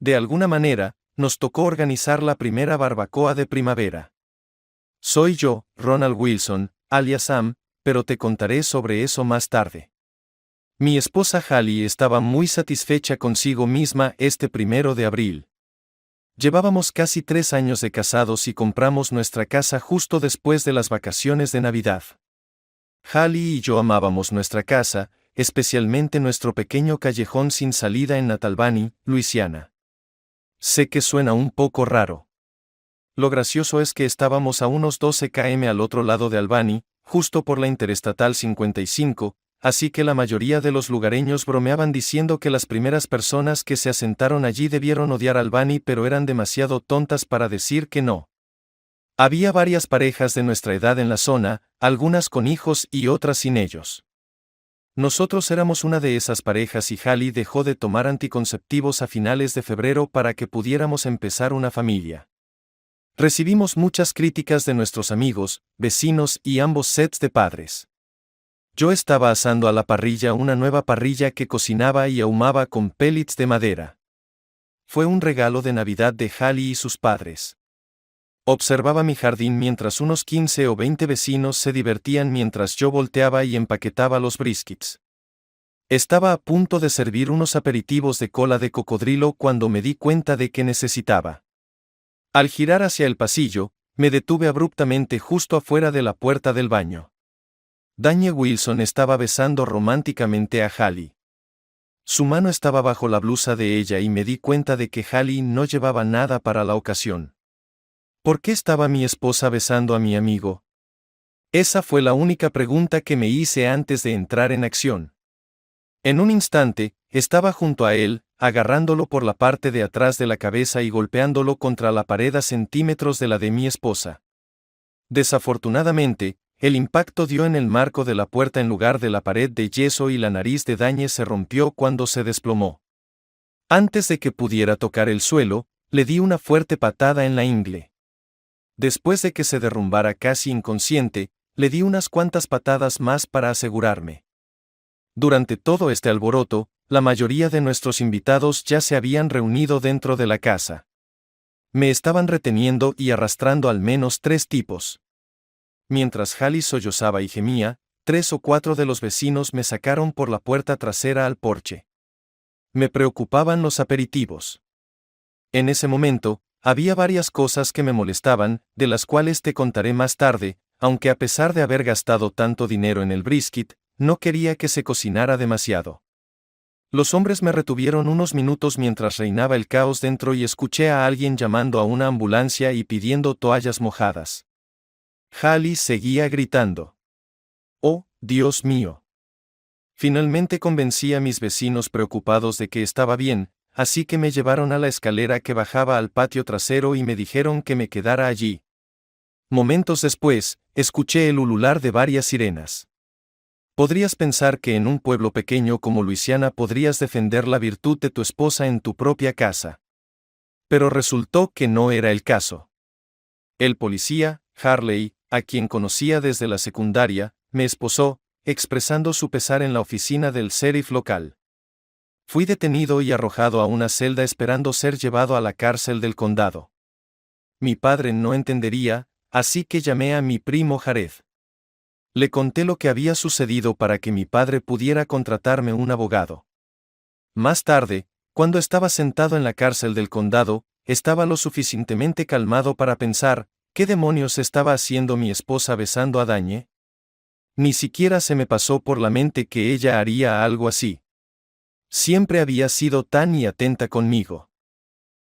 De alguna manera, nos tocó organizar la primera barbacoa de primavera. Soy yo, Ronald Wilson, alias Sam, pero te contaré sobre eso más tarde. Mi esposa Hallie estaba muy satisfecha consigo misma este 1 de abril. Llevábamos casi 3 años de casados y compramos nuestra casa justo después de las vacaciones de Navidad. Hallie y yo amábamos nuestra casa, especialmente nuestro pequeño callejón sin salida en Natalbany, Luisiana. Sé que suena un poco raro. Lo gracioso es que estábamos a unos 12 km al otro lado de Albany, justo por la Interestatal 55, así que la mayoría de los lugareños bromeaban diciendo que las primeras personas que se asentaron allí debieron odiar Albany, pero eran demasiado tontas para decir que no. Había varias parejas de nuestra edad en la zona, algunas con hijos y otras sin ellos. Nosotros éramos una de esas parejas y Hallie dejó de tomar anticonceptivos a finales de febrero para que pudiéramos empezar una familia. Recibimos muchas críticas de nuestros amigos, vecinos y ambos sets de padres. Yo estaba asando a la parrilla una nueva parrilla que cocinaba y ahumaba con pellets de madera. Fue un regalo de Navidad de Hallie y sus padres. Observaba mi jardín mientras unos 15 o 20 vecinos se divertían mientras yo volteaba y empaquetaba los briskets. Estaba a punto de servir unos aperitivos de cola de cocodrilo cuando me di cuenta de que necesitaba. Al girar hacia el pasillo, me detuve abruptamente justo afuera de la puerta del baño. Danye Wilson estaba besando románticamente a Hallie. Su mano estaba bajo la blusa de ella y me di cuenta de que Hallie no llevaba nada para la ocasión. ¿Por qué estaba mi esposa besando a mi amigo? Esa fue la única pregunta que me hice antes de entrar en acción. En un instante, estaba junto a él, agarrándolo por la parte de atrás de la cabeza y golpeándolo contra la pared a centímetros de la de mi esposa. Desafortunadamente, el impacto dio en el marco de la puerta en lugar de la pared de yeso y la nariz de Danye se rompió cuando se desplomó. Antes de que pudiera tocar el suelo, le di una fuerte patada en la ingle. Después de que se derrumbara casi inconsciente, le di unas cuantas patadas más para asegurarme. Durante todo este alboroto, la mayoría de nuestros invitados ya se habían reunido dentro de la casa. Me estaban reteniendo y arrastrando al menos 3 tipos. Mientras Hallie sollozaba y gemía, 3 o 4 de los vecinos me sacaron por la puerta trasera al porche. Me preocupaban los aperitivos. En ese momento, había varias cosas que me molestaban, de las cuales te contaré más tarde, aunque a pesar de haber gastado tanto dinero en el brisket, no quería que se cocinara demasiado. Los hombres me retuvieron unos minutos mientras reinaba el caos dentro y escuché a alguien llamando a una ambulancia y pidiendo toallas mojadas. Hallie seguía gritando. ¡Oh, Dios mío! Finalmente convencí a mis vecinos preocupados de que estaba bien, así que me llevaron a la escalera que bajaba al patio trasero y me dijeron que me quedara allí. Momentos después, escuché el ulular de varias sirenas. Podrías pensar que en un pueblo pequeño como Luisiana podrías defender la virtud de tu esposa en tu propia casa. Pero resultó que no era el caso. El policía, Harley, a quien conocía desde la secundaria, me esposó, expresando su pesar en la oficina del sheriff local. Fui detenido y arrojado a una celda esperando ser llevado a la cárcel del condado. Mi padre no entendería, así que llamé a mi primo Jared. Le conté lo que había sucedido para que mi padre pudiera contratarme un abogado. Más tarde, cuando estaba sentado en la cárcel del condado, estaba lo suficientemente calmado para pensar, ¿qué demonios estaba haciendo mi esposa besando a Danye? Ni siquiera se me pasó por la mente que ella haría algo así. Siempre había sido tan y atenta conmigo.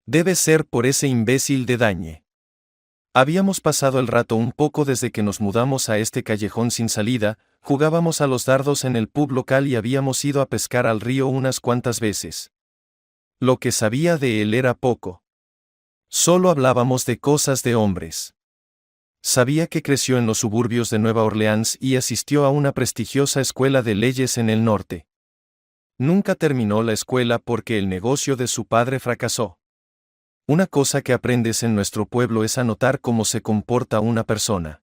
Debe ser por ese imbécil de Danye. Habíamos pasado el rato un poco desde que nos mudamos a este callejón sin salida, jugábamos a los dardos en el pub local y habíamos ido a pescar al río unas cuantas veces. Lo que sabía de él era poco. Solo hablábamos de cosas de hombres. Sabía que creció en los suburbios de Nueva Orleans y asistió a una prestigiosa escuela de leyes en el norte. Nunca terminó la escuela porque el negocio de su padre fracasó. Una cosa que aprendes en nuestro pueblo es a notar cómo se comporta una persona.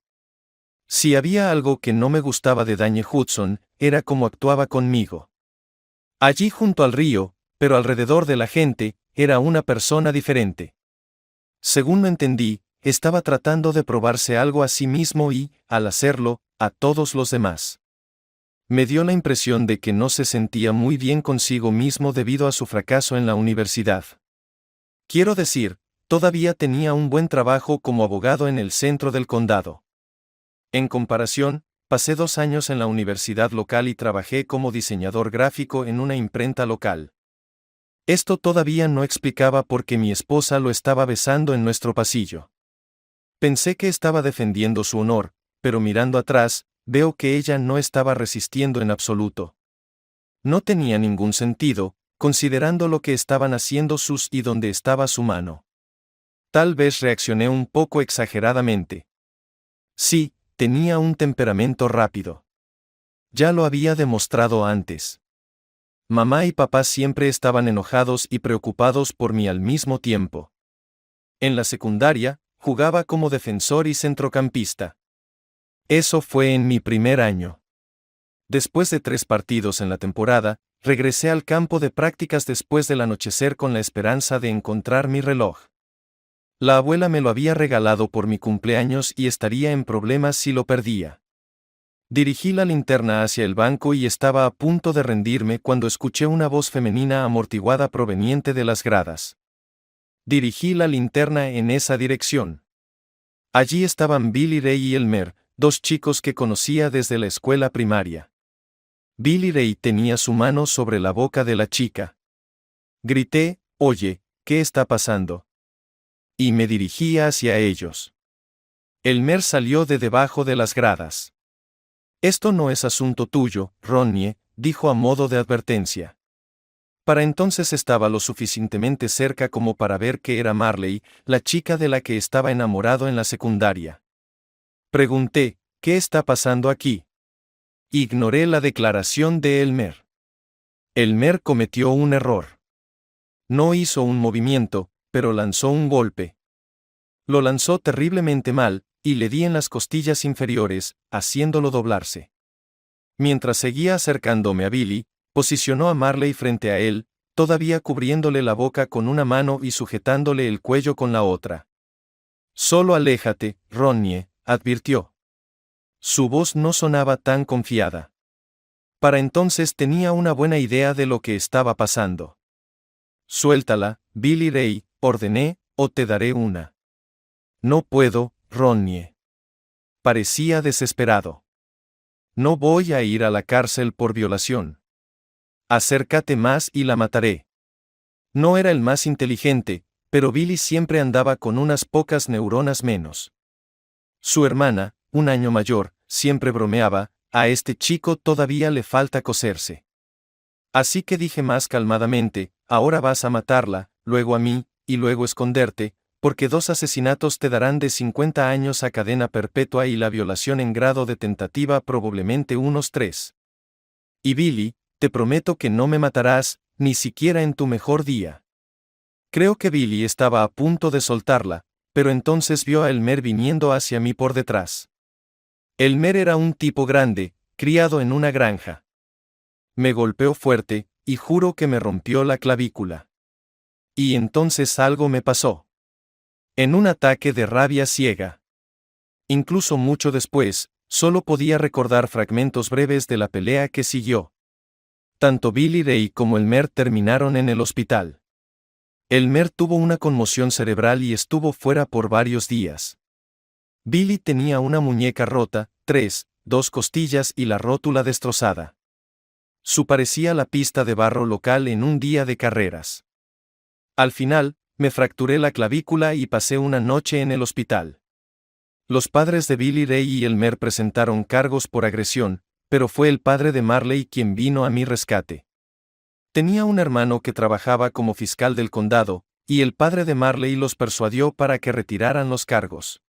Si había algo que no me gustaba de Danye Hudson, era cómo actuaba conmigo. Allí junto al río, pero alrededor de la gente, era una persona diferente. Según lo entendí, estaba tratando de probarse algo a sí mismo y, al hacerlo, a todos los demás. Me dio la impresión de que no se sentía muy bien consigo mismo debido a su fracaso en la universidad. Quiero decir, todavía tenía un buen trabajo como abogado en el centro del condado. En comparación, pasé 2 años en la universidad local y trabajé como diseñador gráfico en una imprenta local. Esto todavía no explicaba por qué mi esposa lo estaba besando en nuestro pasillo. Pensé que estaba defendiendo su honor, pero mirando atrás, veo que ella no estaba resistiendo en absoluto. No tenía ningún sentido, considerando lo que estaban haciendo sus y dónde estaba su mano. Tal vez reaccioné un poco exageradamente. Sí, tenía un temperamento rápido. Ya lo había demostrado antes. Mamá y papá siempre estaban enojados y preocupados por mí al mismo tiempo. En la secundaria, jugaba como defensor y centrocampista. Eso fue en mi primer año. Después de 3 partidos en la temporada, regresé al campo de prácticas después del anochecer con la esperanza de encontrar mi reloj. La abuela me lo había regalado por mi cumpleaños y estaría en problemas si lo perdía. Dirigí la linterna hacia el banco y estaba a punto de rendirme cuando escuché una voz femenina amortiguada proveniente de las gradas. Dirigí la linterna en esa dirección. Allí estaban Billy Ray y Elmer, 2 chicos que conocía desde la escuela primaria. Billy Ray tenía su mano sobre la boca de la chica. Grité, «Oye, ¿qué está pasando?», y me dirigí hacia ellos. Elmer salió de debajo de las gradas. «Esto no es asunto tuyo, Ronnie», dijo a modo de advertencia. Para entonces estaba lo suficientemente cerca como para ver que era Marley, la chica de la que estaba enamorado en la secundaria. Pregunté, «¿Qué está pasando aquí?». Ignoré la declaración de Elmer. Elmer cometió un error. No hizo un movimiento, pero lanzó un golpe. Lo lanzó terriblemente mal, y le di en las costillas inferiores, haciéndolo doblarse. Mientras seguía acercándome a Billy, posicionó a Marley frente a él, todavía cubriéndole la boca con una mano y sujetándole el cuello con la otra. «Solo aléjate, Ronnie», advirtió. Su voz no sonaba tan confiada. Para entonces tenía una buena idea de lo que estaba pasando. «Suéltala, Billy Ray», ordené, «o te daré una». «No puedo, Ronnie». Parecía desesperado. «No voy a ir a la cárcel por violación. Acércate más y la mataré». No era el más inteligente, pero Billy siempre andaba con unas pocas neuronas menos. Su hermana, 1 año mayor, siempre bromeaba, «A este chico todavía le falta coserse». Así que dije más calmadamente, «Ahora vas a matarla, luego a mí, y luego esconderte, porque 2 asesinatos te darán de 50 años a cadena perpetua y la violación en grado de tentativa probablemente unos 3. Y Billy, te prometo que no me matarás, ni siquiera en tu mejor día». Creo que Billy estaba a punto de soltarla, pero entonces vio a Elmer viniendo hacia mí por detrás. Elmer era un tipo grande, criado en una granja. Me golpeó fuerte, y juro que me rompió la clavícula. Y entonces algo me pasó. En un ataque de rabia ciega. Incluso mucho después, solo podía recordar fragmentos breves de la pelea que siguió. Tanto Billy Ray como Elmer terminaron en el hospital. Elmer tuvo una conmoción cerebral y estuvo fuera por varios días. Billy tenía una muñeca rota, 2 costillas y la rótula destrozada. Su parecía la pista de barro local en un día de carreras. Al final, me fracturé la clavícula y pasé una noche en el hospital. Los padres de Billy Ray y Elmer presentaron cargos por agresión, pero fue el padre de Marley quien vino a mi rescate. Tenía un hermano que trabajaba como fiscal del condado, y el padre de Marley los persuadió para que retiraran los cargos.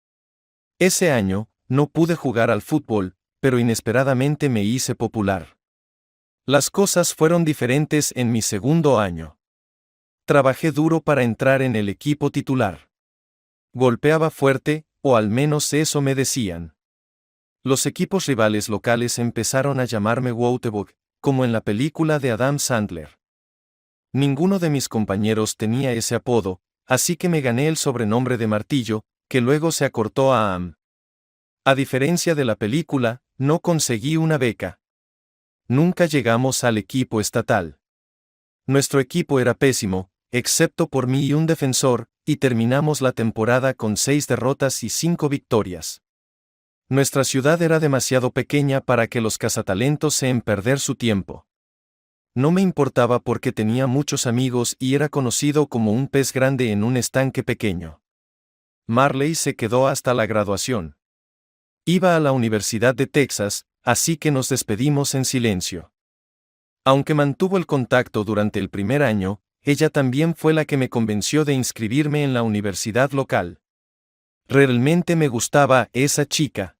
Ese año, no pude jugar al fútbol, pero inesperadamente me hice popular. Las cosas fueron diferentes en mi segundo año. Trabajé duro para entrar en el equipo titular. Golpeaba fuerte, o al menos eso me decían. Los equipos rivales locales empezaron a llamarme Woutebug, como en la película de Adam Sandler. Ninguno de mis compañeros tenía ese apodo, así que me gané el sobrenombre de Martillo, que luego se acortó a Am. A diferencia de la película, no conseguí una beca. Nunca llegamos al equipo estatal. Nuestro equipo era pésimo, excepto por mí y un defensor, y terminamos la temporada con 6 derrotas y 5 victorias. Nuestra ciudad era demasiado pequeña para que los cazatalentos sean perder su tiempo. No me importaba porque tenía muchos amigos y era conocido como un pez grande en un estanque pequeño. Marley se quedó hasta la graduación. Iba a la Universidad de Texas, así que nos despedimos en silencio. Aunque mantuvo el contacto durante el primer año, ella también fue la que me convenció de inscribirme en la universidad local. Realmente me gustaba esa chica.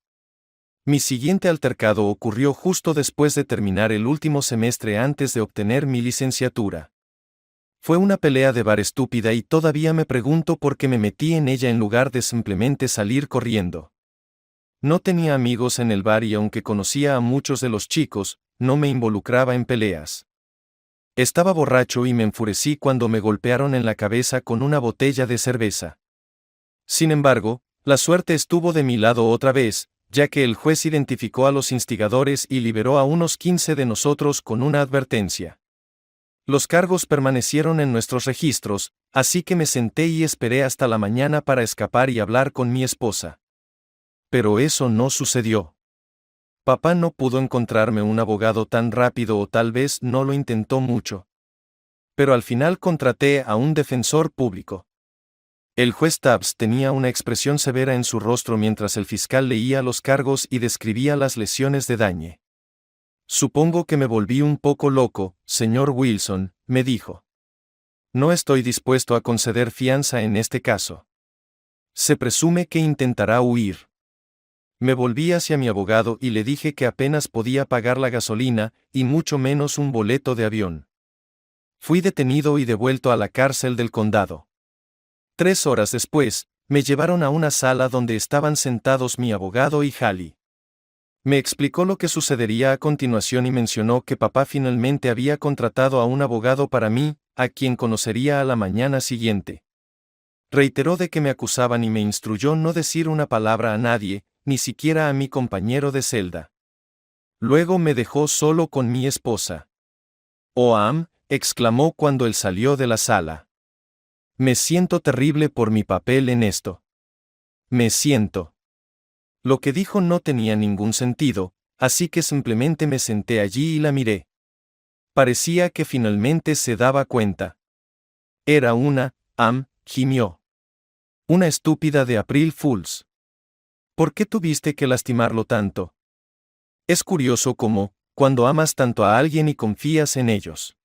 Mi siguiente altercado ocurrió justo después de terminar el último semestre antes de obtener mi licenciatura. Fue una pelea de bar estúpida y todavía me pregunto por qué me metí en ella en lugar de simplemente salir corriendo. No tenía amigos en el bar y aunque conocía a muchos de los chicos, no me involucraba en peleas. Estaba borracho y me enfurecí cuando me golpearon en la cabeza con una botella de cerveza. Sin embargo, la suerte estuvo de mi lado otra vez, ya que el juez identificó a los instigadores y liberó a unos 15 de nosotros con una advertencia. Los cargos permanecieron en nuestros registros, así que me senté y esperé hasta la mañana para escapar y hablar con mi esposa. Pero eso no sucedió. Papá no pudo encontrarme un abogado tan rápido o tal vez no lo intentó mucho. Pero al final contraté a un defensor público. El juez Tabbs tenía una expresión severa en su rostro mientras el fiscal leía los cargos y describía las lesiones de daño. Supongo que me volví un poco loco, señor Wilson, me dijo. No estoy dispuesto a conceder fianza en este caso. Se presume que intentará huir. Me volví hacia mi abogado y le dije que apenas podía pagar la gasolina, y mucho menos un boleto de avión. Fui detenido y devuelto a la cárcel del condado. 3 horas después, me llevaron a una sala donde estaban sentados mi abogado y Hallie. Me explicó lo que sucedería a continuación y mencionó que papá finalmente había contratado a un abogado para mí, a quien conocería a la mañana siguiente. Reiteró de que me acusaban y me instruyó no decir una palabra a nadie, ni siquiera a mi compañero de celda. Luego me dejó solo con mi esposa. «Oh, Am», exclamó cuando él salió de la sala. Me siento terrible por mi papel en esto. Me siento. Lo que dijo no tenía ningún sentido, así que simplemente me senté allí y la miré. Parecía que finalmente se daba cuenta. Era una, Am, gimió. Una estúpida de April Fools. ¿Por qué tuviste que lastimarlo tanto? Es curioso cómo, cuando amas tanto a alguien y confías en ellos.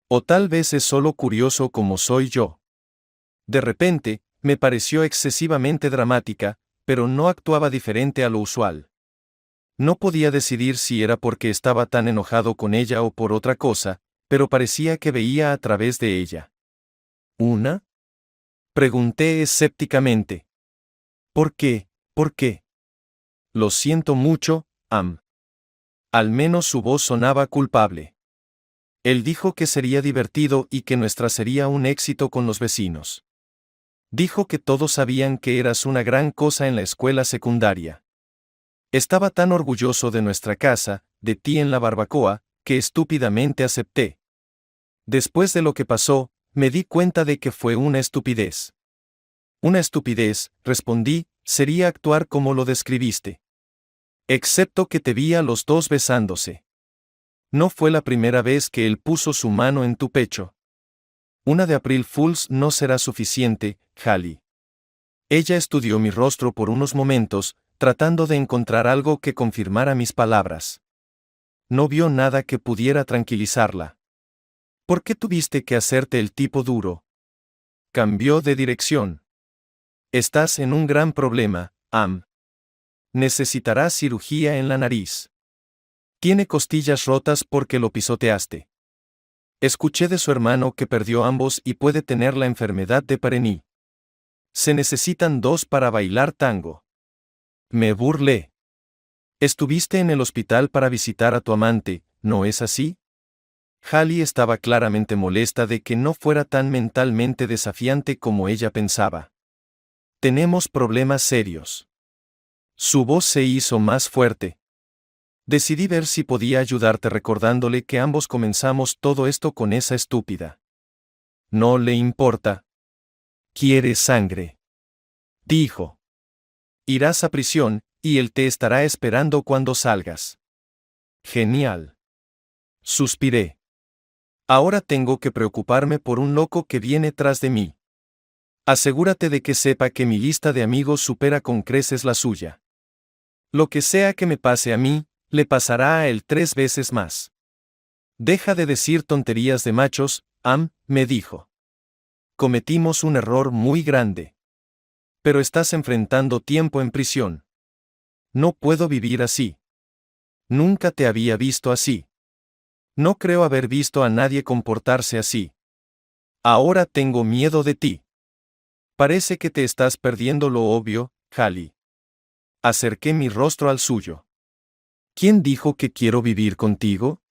O tal vez es solo curioso como soy yo. De repente, me pareció excesivamente dramática, pero no actuaba diferente a lo usual. No podía decidir si era porque estaba tan enojado con ella o por otra cosa, pero parecía que veía a través de ella. ¿Una? Pregunté escépticamente. ¿Por qué? ¿Por qué? Lo siento mucho, Am. Al menos su voz sonaba culpable. Él dijo que sería divertido y que nuestra sería un éxito con los vecinos. Dijo que todos sabían que eras una gran cosa en la escuela secundaria. Estaba tan orgulloso de nuestra casa, de ti en la barbacoa, que estúpidamente acepté. Después de lo que pasó, me di cuenta de que fue una estupidez. Una estupidez, respondí, sería actuar como lo describiste. Excepto que te vi a los dos besándose. No fue la primera vez que él puso su mano en tu pecho. Una de April Fools no será suficiente, Hallie. Ella estudió mi rostro por unos momentos, tratando de encontrar algo que confirmara mis palabras. No vio nada que pudiera tranquilizarla. ¿Por qué tuviste que hacerte el tipo duro? Cambió de dirección. Estás en un gran problema, Am. Necesitarás cirugía en la nariz. Tiene costillas rotas porque lo pisoteaste. Escuché de su hermano que perdió ambos y puede tener la enfermedad de Parení. Se necesitan 2 para bailar tango. Me burlé. Estuviste en el hospital para visitar a tu amante, ¿no es así? Hallie estaba claramente molesta de que no fuera tan mentalmente desafiante como ella pensaba. Tenemos problemas serios. Su voz se hizo más fuerte. Decidí ver si podía ayudarte recordándole que ambos comenzamos todo esto con esa estúpida. No le importa. Quiere sangre. Dijo. Irás a prisión, y él te estará esperando cuando salgas. Genial. Suspiré. Ahora tengo que preocuparme por un loco que viene tras de mí. Asegúrate de que sepa que mi lista de amigos supera con creces la suya. Lo que sea que me pase a mí, le pasará a él 3 veces más. Deja de decir tonterías de machos, me dijo. Cometimos un error muy grande. Pero estás enfrentando tiempo en prisión. No puedo vivir así. Nunca te había visto así. No creo haber visto a nadie comportarse así. Ahora tengo miedo de ti. Parece que te estás perdiendo lo obvio, Hallie. Acerqué mi rostro al suyo. ¿Quién dijo que quiero vivir contigo?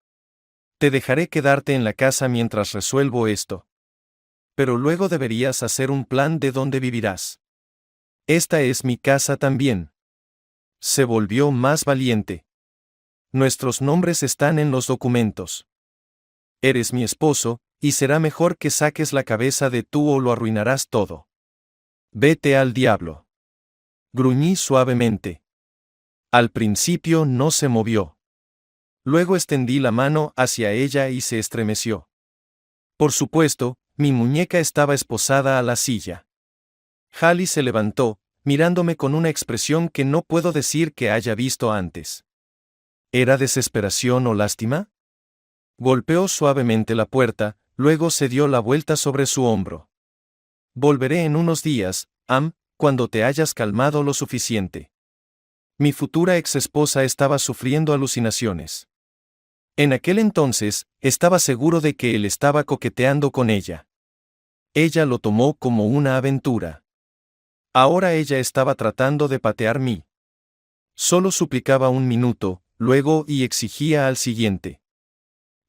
Te dejaré quedarte en la casa mientras resuelvo esto. Pero luego deberías hacer un plan de dónde vivirás. Esta es mi casa también. Se volvió más valiente. Nuestros nombres están en los documentos. Eres mi esposo, y será mejor que saques la cabeza de tú o lo arruinarás todo. Vete al diablo. Gruñí suavemente. Al principio no se movió. Luego extendí la mano hacia ella y se estremeció. Por supuesto, mi muñeca estaba esposada a la silla. Hallie se levantó, mirándome con una expresión que no puedo decir que haya visto antes. ¿Era desesperación o lástima? Golpeó suavemente la puerta, luego se dio la vuelta sobre su hombro. Volveré en unos días, cuando te hayas calmado lo suficiente. Mi futura ex-esposa estaba sufriendo alucinaciones. En aquel entonces, estaba seguro de que él estaba coqueteando con ella. Ella lo tomó como una aventura. Ahora ella estaba tratando de patear mí. Solo suplicaba un minuto, luego y exigía al siguiente.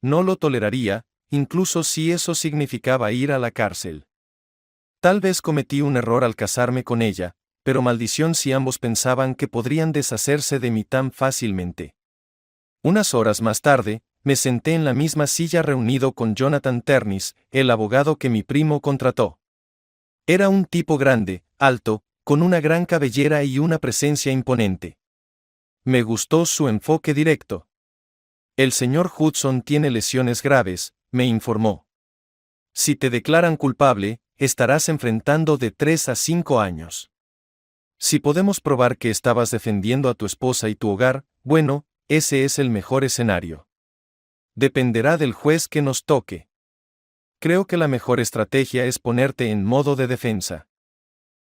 No lo toleraría, incluso si eso significaba ir a la cárcel. Tal vez cometí un error al casarme con ella, pero maldición si ambos pensaban que podrían deshacerse de mí tan fácilmente. Unas horas más tarde, me senté en la misma silla reunido con Jonathan Ternis, el abogado que mi primo contrató. Era un tipo grande, alto, con una gran cabellera y una presencia imponente. Me gustó su enfoque directo. El señor Hudson tiene lesiones graves, me informó. Si te declaran culpable, estarás enfrentando de 3 a 5 años. Si podemos probar que estabas defendiendo a tu esposa y tu hogar, bueno, ese es el mejor escenario. Dependerá del juez que nos toque. Creo que la mejor estrategia es ponerte en modo de defensa.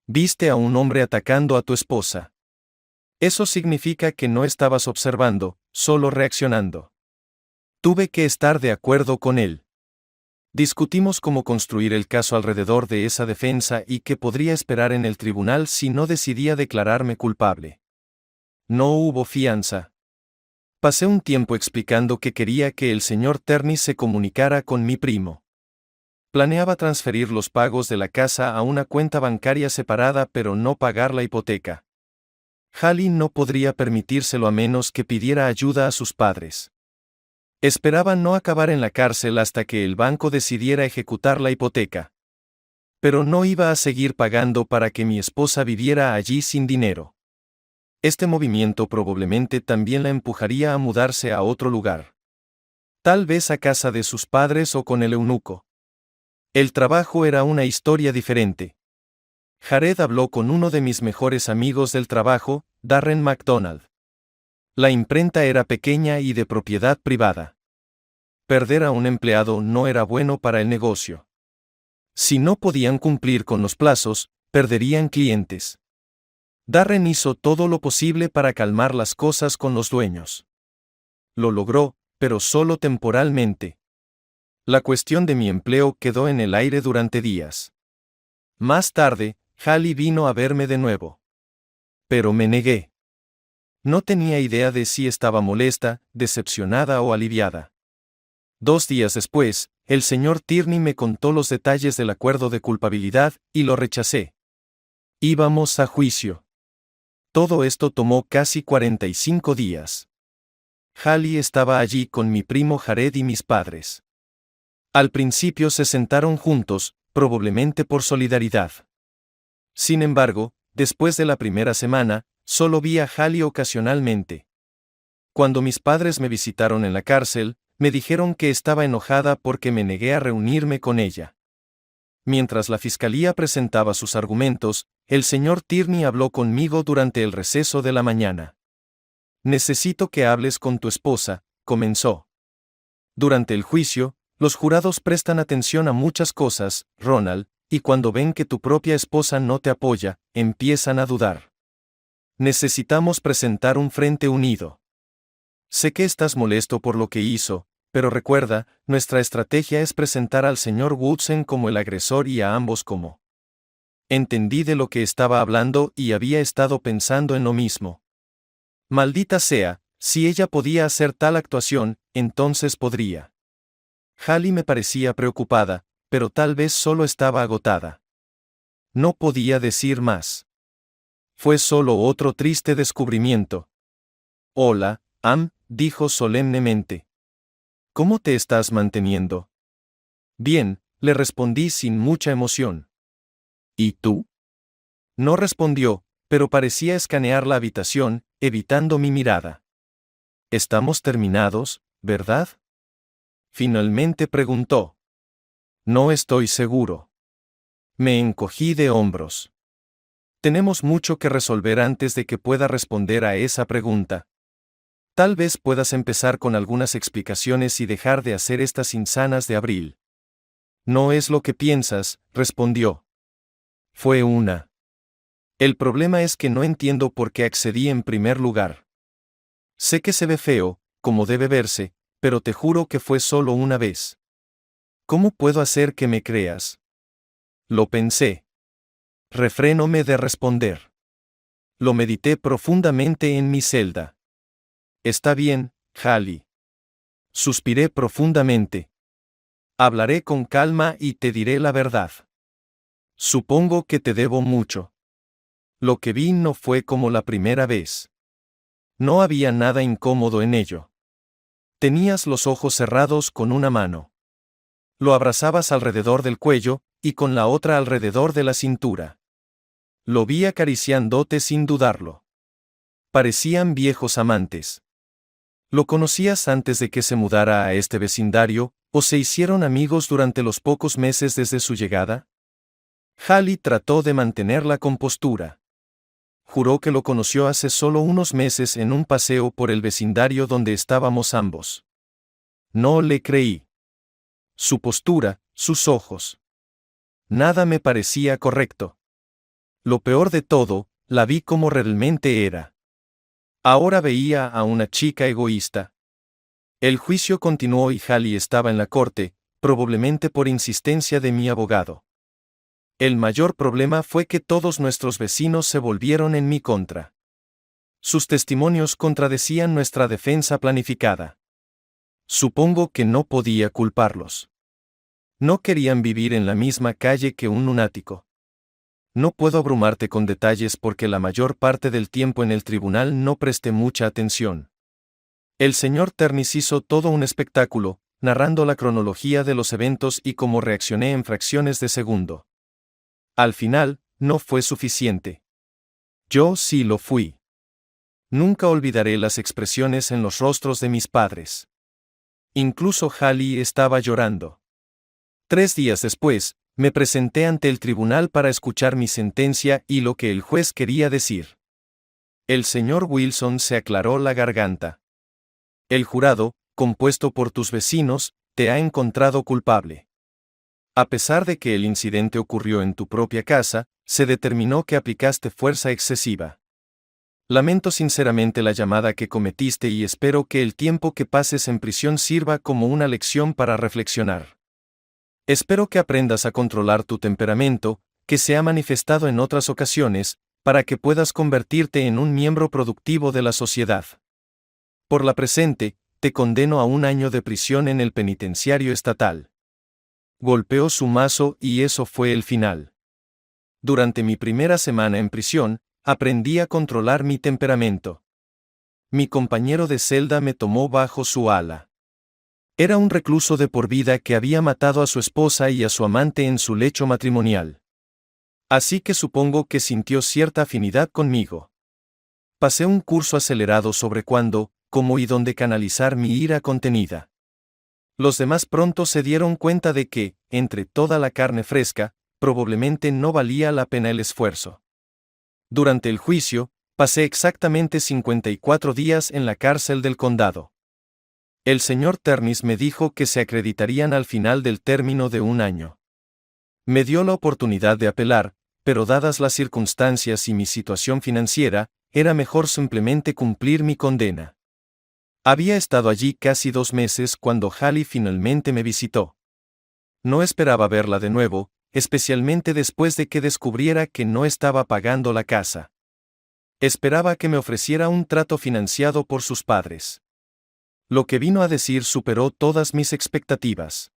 Viste a un hombre atacando a tu esposa. Eso significa que no estabas observando, solo reaccionando. Tuve que estar de acuerdo con él. Discutimos cómo construir el caso alrededor de esa defensa y qué podría esperar en el tribunal si no decidía declararme culpable. No hubo fianza. Pasé un tiempo explicando que quería que el señor Ternis se comunicara con mi primo. Planeaba transferir los pagos de la casa a una cuenta bancaria separada pero no pagar la hipoteca. Hallie no podría permitírselo a menos que pidiera ayuda a sus padres. Esperaba no acabar en la cárcel hasta que el banco decidiera ejecutar la hipoteca. Pero no iba a seguir pagando para que mi esposa viviera allí sin dinero. Este movimiento probablemente también la empujaría a mudarse a otro lugar. Tal vez a casa de sus padres o con el eunuco. El trabajo era una historia diferente. Jared habló con uno de mis mejores amigos del trabajo, Darren McDonald. La imprenta era pequeña y de propiedad privada. Perder a un empleado no era bueno para el negocio. Si no podían cumplir con los plazos, perderían clientes. Darren hizo todo lo posible para calmar las cosas con los dueños. Lo logró, pero solo temporalmente. La cuestión de mi empleo quedó en el aire durante días. Más tarde, Hallie vino a verme de nuevo. Pero me negué. No tenía idea de si estaba molesta, decepcionada o aliviada. 2 días después, el señor Tierney me contó los detalles del acuerdo de culpabilidad, y lo rechacé. Íbamos a juicio. Todo esto tomó casi 45 días. Hallie estaba allí con mi primo Jared y mis padres. Al principio se sentaron juntos, probablemente por solidaridad. Sin embargo, después de la primera semana, solo vi a Hallie ocasionalmente. Cuando mis padres me visitaron en la cárcel, me dijeron que estaba enojada porque me negué a reunirme con ella. Mientras la fiscalía presentaba sus argumentos, el señor Tierney habló conmigo durante el receso de la mañana. Necesito que hables con tu esposa, comenzó. Durante el juicio, los jurados prestan atención a muchas cosas, Ronald, y cuando ven que tu propia esposa no te apoya, empiezan a dudar. Necesitamos presentar un frente unido. Sé que estás molesto por lo que hizo, pero recuerda, nuestra estrategia es presentar al señor Woodson como el agresor y a ambos como. Entendí de lo que estaba hablando y había estado pensando en lo mismo. Maldita sea, si ella podía hacer tal actuación, entonces podría. Hallie me parecía preocupada, pero tal vez solo estaba agotada. No podía decir más. Fue solo otro triste descubrimiento. Hola, Am, dijo solemnemente. ¿Cómo te estás manteniendo? Bien, le respondí sin mucha emoción. ¿Y tú? No respondió, pero parecía escanear la habitación, evitando mi mirada. ¿Estamos terminados, verdad? Finalmente preguntó. No estoy seguro. Me encogí de hombros. Tenemos mucho que resolver antes de que pueda responder a esa pregunta. Tal vez puedas empezar con algunas explicaciones y dejar de hacer estas insanas de abril. No es lo que piensas, respondió. Fue una. El problema es que no entiendo por qué accedí en primer lugar. Sé que se ve feo, como debe verse, pero te juro que fue solo una vez. ¿Cómo puedo hacer que me creas? Lo pensé. Refrénome de responder. Lo medité profundamente en mi celda. Está bien, Hallie. Suspiré profundamente. Hablaré con calma y te diré la verdad. Supongo que te debo mucho. Lo que vi no fue como la primera vez. No había nada incómodo en ello. Tenías los ojos cerrados con una mano. Lo abrazabas alrededor del cuello, y con la otra alrededor de la cintura. Lo vi acariciándote sin dudarlo. Parecían viejos amantes. ¿Lo conocías antes de que se mudara a este vecindario, o se hicieron amigos durante los pocos meses desde su llegada? Hallie trató de mantener la compostura. Juró que lo conoció hace solo unos meses en un paseo por el vecindario donde estábamos ambos. No le creí. Su postura, sus ojos. Nada me parecía correcto. Lo peor de todo, la vi como realmente era. Ahora veía a una chica egoísta. El juicio continuó y Hallie estaba en la corte, probablemente por insistencia de mi abogado. El mayor problema fue que todos nuestros vecinos se volvieron en mi contra. Sus testimonios contradecían nuestra defensa planificada. Supongo que no podía culparlos. No querían vivir en la misma calle que un lunático. No puedo abrumarte con detalles porque la mayor parte del tiempo en el tribunal no presté mucha atención. El señor Ternis hizo todo un espectáculo, narrando la cronología de los eventos y cómo reaccioné en fracciones de segundo. Al final, no fue suficiente. Yo sí lo fui. Nunca olvidaré las expresiones en los rostros de mis padres. Incluso Hallie estaba llorando. 3 días después, me presenté ante el tribunal para escuchar mi sentencia y lo que el juez quería decir. El señor Wilson se aclaró la garganta. El jurado, compuesto por tus vecinos, te ha encontrado culpable. A pesar de que el incidente ocurrió en tu propia casa, se determinó que aplicaste fuerza excesiva. Lamento sinceramente la llamada que cometiste y espero que el tiempo que pases en prisión sirva como una lección para reflexionar. Espero que aprendas a controlar tu temperamento, que se ha manifestado en otras ocasiones, para que puedas convertirte en un miembro productivo de la sociedad. Por la presente, te condeno a 1 año de prisión en el penitenciario estatal. Golpeó su mazo y eso fue el final. Durante mi primera semana en prisión, aprendí a controlar mi temperamento. Mi compañero de celda me tomó bajo su ala. Era un recluso de por vida que había matado a su esposa y a su amante en su lecho matrimonial. Así que supongo que sintió cierta afinidad conmigo. Pasé un curso acelerado sobre cuándo, cómo y dónde canalizar mi ira contenida. Los demás pronto se dieron cuenta de que, entre toda la carne fresca, probablemente no valía la pena el esfuerzo. Durante el juicio, pasé exactamente 54 días en la cárcel del condado. El señor Ternis me dijo que se acreditarían al final del término de 1 año. Me dio la oportunidad de apelar, pero dadas las circunstancias y mi situación financiera, era mejor simplemente cumplir mi condena. Había estado allí casi 2 meses cuando Hallie finalmente me visitó. No esperaba verla de nuevo, especialmente después de que descubriera que no estaba pagando la casa. Esperaba que me ofreciera un trato financiado por sus padres. Lo que vino a decir superó todas mis expectativas.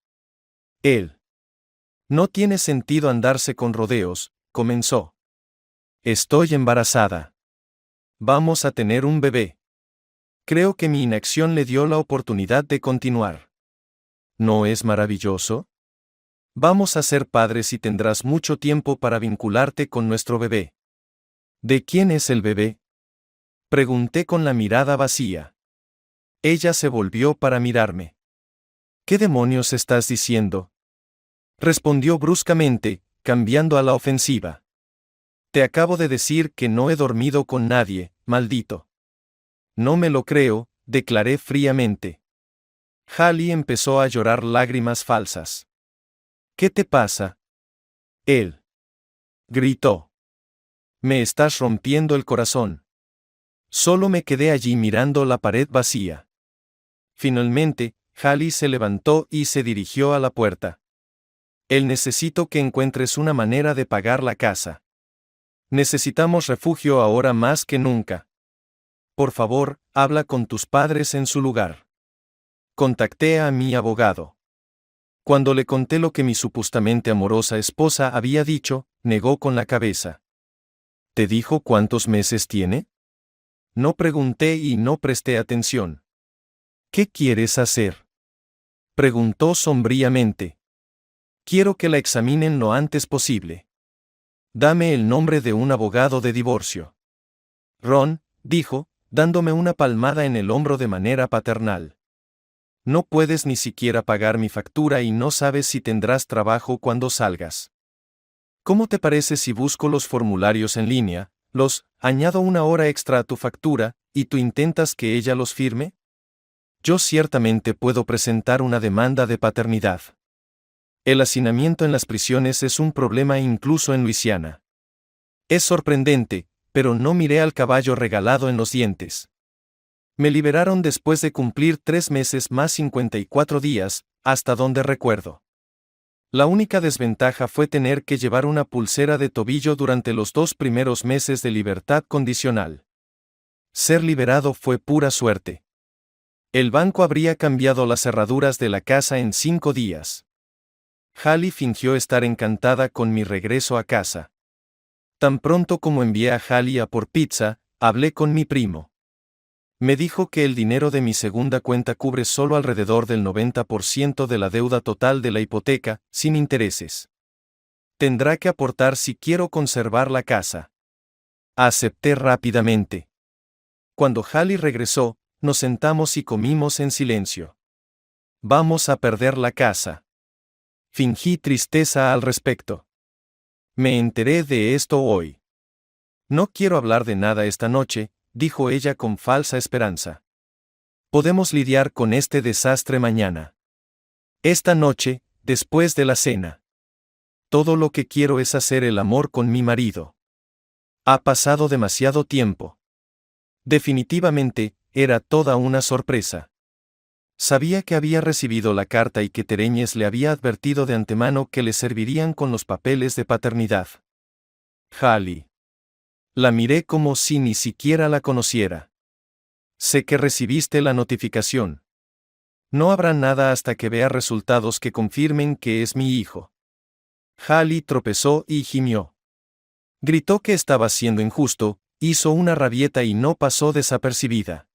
Él. No tiene sentido andarse con rodeos, comenzó. Estoy embarazada. Vamos a tener un bebé. Creo que mi inacción le dio la oportunidad de continuar. ¿No es maravilloso? Vamos a ser padres y tendrás mucho tiempo para vincularte con nuestro bebé. ¿De quién es el bebé? Pregunté con la mirada vacía. Ella se volvió para mirarme. ¿Qué demonios estás diciendo? Respondió bruscamente, cambiando a la ofensiva. Te acabo de decir que no he dormido con nadie, maldito. No me lo creo, declaré fríamente. Hallie empezó a llorar lágrimas falsas. ¿Qué te pasa? Él. Gritó. Me estás rompiendo el corazón. Solo me quedé allí mirando la pared vacía. Finalmente, Hallie se levantó y se dirigió a la puerta. Necesito que encuentres una manera de pagar la casa. Necesitamos refugio ahora más que nunca. Por favor, habla con tus padres en su lugar. Contacté a mi abogado. Cuando le conté lo que mi supuestamente amorosa esposa había dicho, negó con la cabeza. ¿Te dijo cuántos meses tiene? No pregunté y no presté atención. ¿Qué quieres hacer? Preguntó sombríamente. Quiero que la examinen lo antes posible. Dame el nombre de un abogado de divorcio. Ron, dijo, dándome una palmada en el hombro de manera paternal. No puedes ni siquiera pagar mi factura y no sabes si tendrás trabajo cuando salgas. ¿Cómo te parece si busco los formularios en línea, añado 1 hora extra a tu factura, y tú intentas que ella los firme? Yo ciertamente puedo presentar una demanda de paternidad. El hacinamiento en las prisiones es un problema incluso en Luisiana. Es sorprendente, pero no miré al caballo regalado en los dientes. Me liberaron después de cumplir 3 meses más 54 días, hasta donde recuerdo. La única desventaja fue tener que llevar una pulsera de tobillo durante los 2 primeros meses de libertad condicional. Ser liberado fue pura suerte. El banco habría cambiado las cerraduras de la casa en 5 días. Hallie fingió estar encantada con mi regreso a casa. Tan pronto como envié a Hallie a por pizza, hablé con mi primo. Me dijo que el dinero de mi segunda cuenta cubre solo alrededor del 90% de la deuda total de la hipoteca, sin intereses. Tendrá que aportar si quiero conservar la casa. Acepté rápidamente. Cuando Hallie regresó, nos sentamos y comimos en silencio. Vamos a perder la casa. Fingí tristeza al respecto. Me enteré de esto hoy. No quiero hablar de nada esta noche, dijo ella con falsa esperanza. Podemos lidiar con este desastre mañana. Esta noche, después de la cena. Todo lo que quiero es hacer el amor con mi marido. Ha pasado demasiado tiempo. Definitivamente, era toda una sorpresa. Sabía que había recibido la carta y que Tereñez le había advertido de antemano que le servirían con los papeles de paternidad. Hallie. La miré como si ni siquiera la conociera. Sé que recibiste la notificación. No habrá nada hasta que vea resultados que confirmen que es mi hijo. Hallie tropezó y gimió. Gritó que estaba siendo injusto, hizo una rabieta y no pasó desapercibida.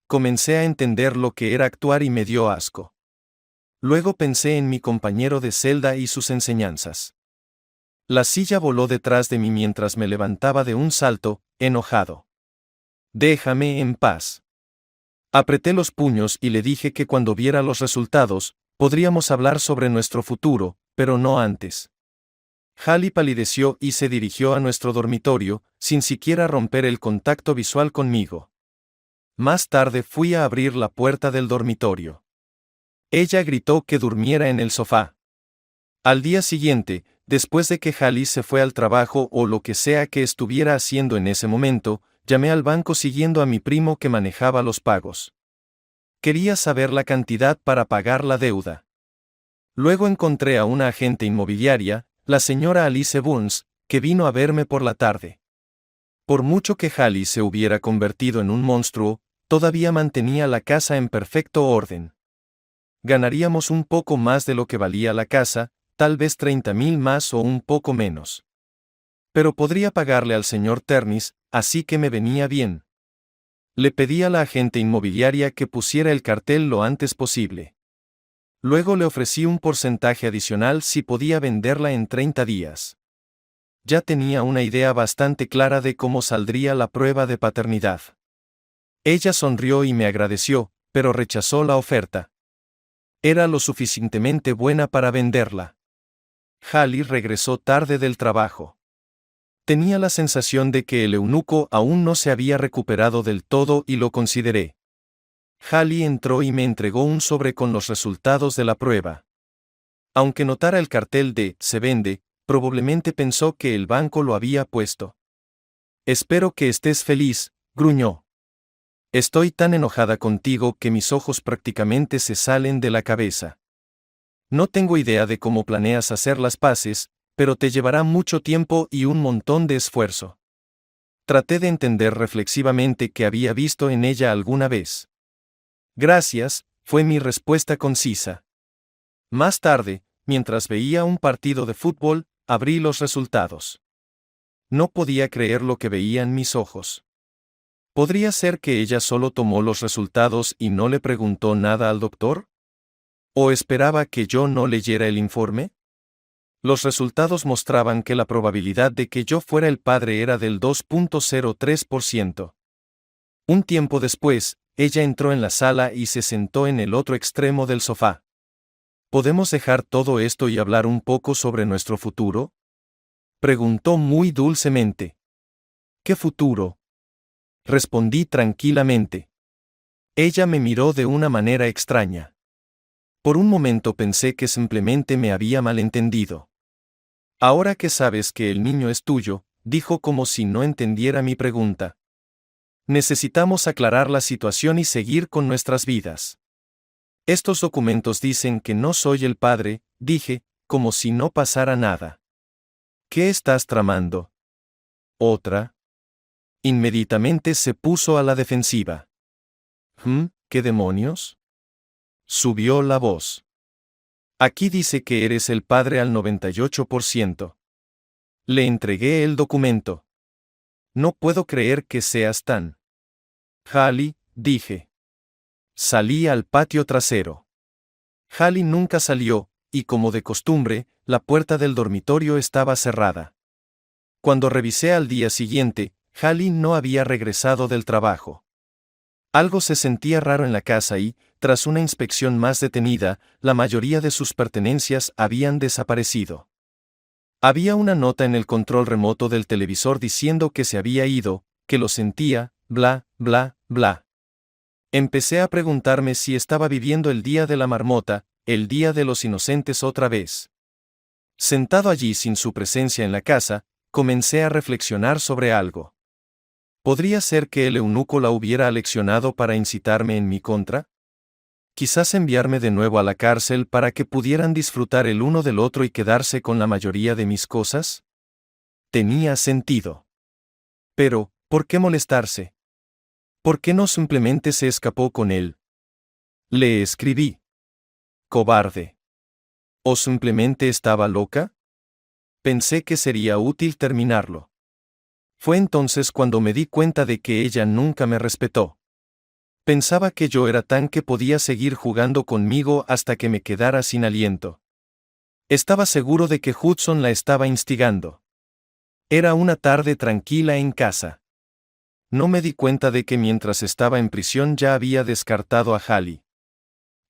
Comencé a entender lo que era actuar y me dio asco. Luego pensé en mi compañero de celda y sus enseñanzas. La silla voló detrás de mí mientras me levantaba de un salto, enojado. Déjame en paz. Apreté los puños y le dije que cuando viera los resultados, podríamos hablar sobre nuestro futuro, pero no antes. Hallie palideció y se dirigió a nuestro dormitorio, sin siquiera romper el contacto visual conmigo. Más tarde fui a abrir la puerta del dormitorio. Ella gritó que durmiera en el sofá. Al día siguiente, después de que Hallie se fue al trabajo o lo que sea que estuviera haciendo en ese momento, llamé al banco siguiendo a mi primo que manejaba los pagos. Quería saber la cantidad para pagar la deuda. Luego encontré a una agente inmobiliaria, la señora Alice Burns, que vino a verme por la tarde. Por mucho que Hallie se hubiera convertido en un monstruo, todavía mantenía la casa en perfecto orden. Ganaríamos un poco más de lo que valía la casa, tal vez 30,000 más o un poco menos. Pero podría pagarle al señor Ternis, así que me venía bien. Le pedí a la agente inmobiliaria que pusiera el cartel lo antes posible. Luego le ofrecí un porcentaje adicional si podía venderla en 30 días. Ya tenía una idea bastante clara de cómo saldría la prueba de paternidad. Ella sonrió y me agradeció, pero rechazó la oferta. Era lo suficientemente buena para venderla. Hallie regresó tarde del trabajo. Tenía la sensación de que el eunuco aún no se había recuperado del todo y lo consideré. Hallie entró y me entregó un sobre con los resultados de la prueba. Aunque notara el cartel de «Se vende», probablemente pensó que el banco lo había puesto. «Espero que estés feliz», gruñó. «Estoy tan enojada contigo que mis ojos prácticamente se salen de la cabeza. No tengo idea de cómo planeas hacer las paces, pero te llevará mucho tiempo y un montón de esfuerzo». Traté de entender reflexivamente que había visto en ella alguna vez. «Gracias», fue mi respuesta concisa. Más tarde, mientras veía un partido de fútbol, abrí los resultados. No podía creer lo que veía en mis ojos. ¿Podría ser que ella solo tomó los resultados y no le preguntó nada al doctor? ¿O esperaba que yo no leyera el informe? Los resultados mostraban que la probabilidad de que yo fuera el padre era del 2.03%. Un tiempo después, ella entró en la sala y se sentó en el otro extremo del sofá. ¿Podemos dejar todo esto y hablar un poco sobre nuestro futuro?, preguntó muy dulcemente. ¿Qué futuro?, respondí tranquilamente. Ella me miró de una manera extraña. Por un momento pensé que simplemente me había malentendido. Ahora que sabes que el niño es tuyo, dijo como si no entendiera mi pregunta. Necesitamos aclarar la situación y seguir con nuestras vidas. Estos documentos dicen que no soy el padre, dije, como si no pasara nada. ¿Qué estás tramando? ¿Otra? Inmediatamente se puso a la defensiva. ¿Qué demonios? Subió la voz. Aquí dice que eres el padre al 98%. Le entregué el documento. No puedo creer que seas tan. Hallie, dije. Salí al patio trasero. Hallie nunca salió, y como de costumbre, la puerta del dormitorio estaba cerrada. Cuando revisé al día siguiente, Hallie no había regresado del trabajo. Algo se sentía raro en la casa y, tras una inspección más detenida, la mayoría de sus pertenencias habían desaparecido. Había una nota en el control remoto del televisor diciendo que se había ido, que lo sentía, bla, bla, bla. Empecé a preguntarme si estaba viviendo el día de la marmota, el día de los inocentes otra vez. Sentado allí sin su presencia en la casa, comencé a reflexionar sobre algo. ¿Podría ser que el eunuco la hubiera aleccionado para incitarme en mi contra? Quizás enviarme de nuevo a la cárcel para que pudieran disfrutar el uno del otro y quedarse con la mayoría de mis cosas. Tenía sentido. Pero, ¿por qué molestarse? ¿Por qué no simplemente se escapó con él? Le escribí. Cobarde. ¿O simplemente estaba loca? Pensé que sería útil terminarlo. Fue entonces cuando me di cuenta de que ella nunca me respetó. Pensaba que yo era tan que podía seguir jugando conmigo hasta que me quedara sin aliento. Estaba seguro de que Hudson la estaba instigando. Era una tarde tranquila en casa. No me di cuenta de que mientras estaba en prisión ya había descartado a Hallie.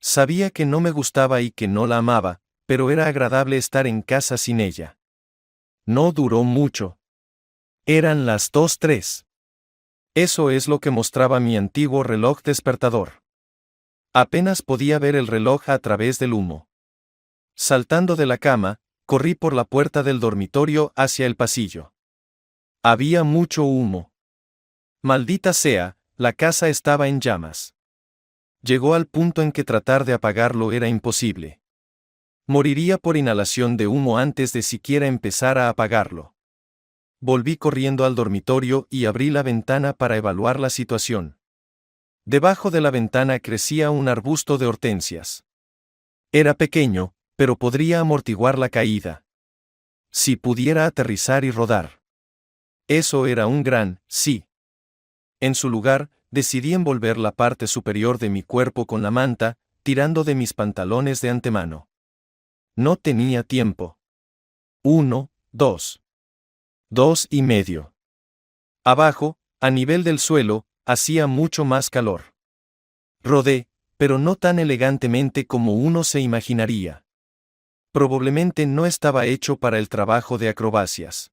Sabía que no me gustaba y que no la amaba, pero era agradable estar en casa sin ella. No duró mucho. Eran las 2:03. Eso es lo que mostraba mi antiguo reloj despertador. Apenas podía ver el reloj a través del humo. Saltando de la cama, corrí por la puerta del dormitorio hacia el pasillo. Había mucho humo. Maldita sea, la casa estaba en llamas. Llegó al punto en que tratar de apagarlo era imposible. Moriría por inhalación de humo antes de siquiera empezar a apagarlo. Volví corriendo al dormitorio y abrí la ventana para evaluar la situación. Debajo de la ventana crecía un arbusto de hortensias. Era pequeño, pero podría amortiguar la caída. Si pudiera aterrizar y rodar. Eso era un gran sí. En su lugar, decidí envolver la parte superior de mi cuerpo con la manta, tirando de mis pantalones de antemano. No tenía tiempo. 1, 2. 2,5. Abajo, a nivel del suelo, hacía mucho más calor. Rodé, pero no tan elegantemente como uno se imaginaría. Probablemente no estaba hecho para el trabajo de acrobacias.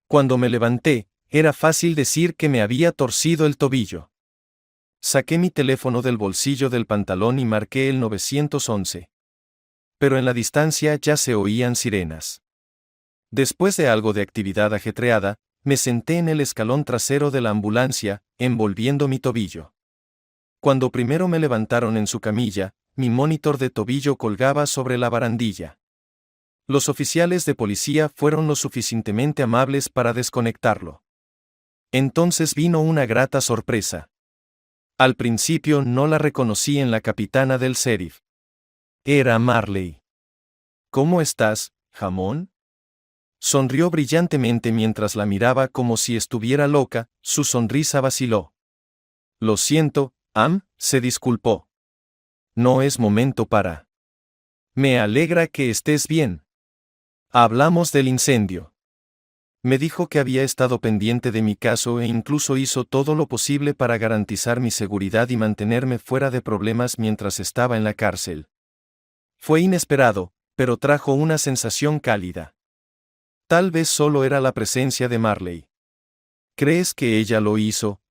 Cuando me levanté, era fácil decir que me había torcido el tobillo. Saqué mi teléfono del bolsillo del pantalón y marqué el 911. Pero en la distancia ya se oían sirenas. Después de algo de actividad ajetreada, me senté en el escalón trasero de la ambulancia, envolviendo mi tobillo. Cuando primero me levantaron en su camilla, mi monitor de tobillo colgaba sobre la barandilla. Los oficiales de policía fueron lo suficientemente amables para desconectarlo. Entonces vino una grata sorpresa. Al principio no la reconocí en la capitana del sheriff. Era Marley. ¿Cómo estás, jamón? Sonrió brillantemente mientras la miraba como si estuviera loca, su sonrisa vaciló. Lo siento, se disculpó. No es momento para. Me alegra que estés bien. Hablamos del incendio. Me dijo que había estado pendiente de mi caso e incluso hizo todo lo posible para garantizar mi seguridad y mantenerme fuera de problemas mientras estaba en la cárcel. Fue inesperado, pero trajo una sensación cálida. Tal vez solo era la presencia de Marley. ¿Crees que ella lo hizo,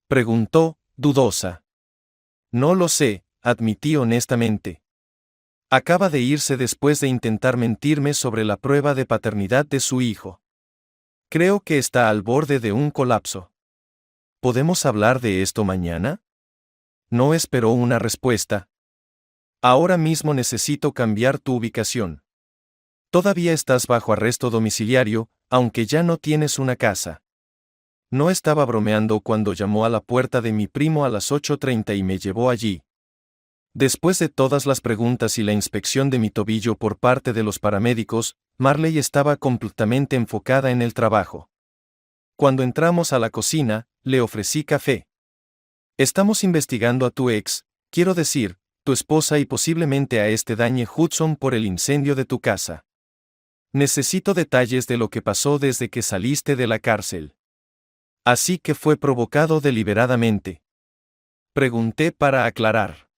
preguntó, dudosa. No lo sé, admití honestamente. Acaba de irse después de intentar mentirme sobre la prueba de paternidad de su hijo. Creo que está al borde de un colapso. ¿Podemos hablar de esto mañana? No esperó una respuesta. Ahora mismo necesito cambiar tu ubicación. Todavía estás bajo arresto domiciliario, aunque ya no tienes una casa. No estaba bromeando cuando llamó a la puerta de mi primo a las 8:30 y me llevó allí. Después de todas las preguntas y la inspección de mi tobillo por parte de los paramédicos, Marley estaba completamente enfocada en el trabajo. Cuando entramos a la cocina, le ofrecí café. Estamos investigando a tu ex, quiero decir, tu esposa y posiblemente a Danye Hudson por el incendio de tu casa. Necesito detalles de lo que pasó desde que saliste de la cárcel. Así que fue provocado deliberadamente. Pregunté para aclarar.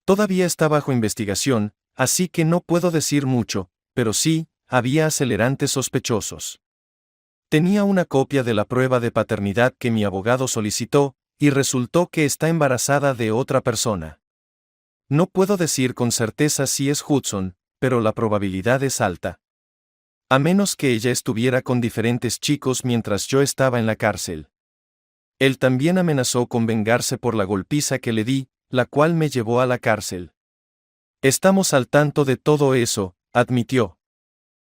Todavía está bajo investigación, así que no puedo decir mucho, pero sí, había acelerantes sospechosos. Tenía una copia de la prueba de paternidad que mi abogado solicitó, y resultó que está embarazada de otra persona. No puedo decir con certeza si es Hudson, pero la probabilidad es alta. A menos que ella estuviera con diferentes chicos mientras yo estaba en la cárcel. Él también amenazó con vengarse por la golpiza que le di, la cual me llevó a la cárcel. Estamos al tanto de todo eso, admitió.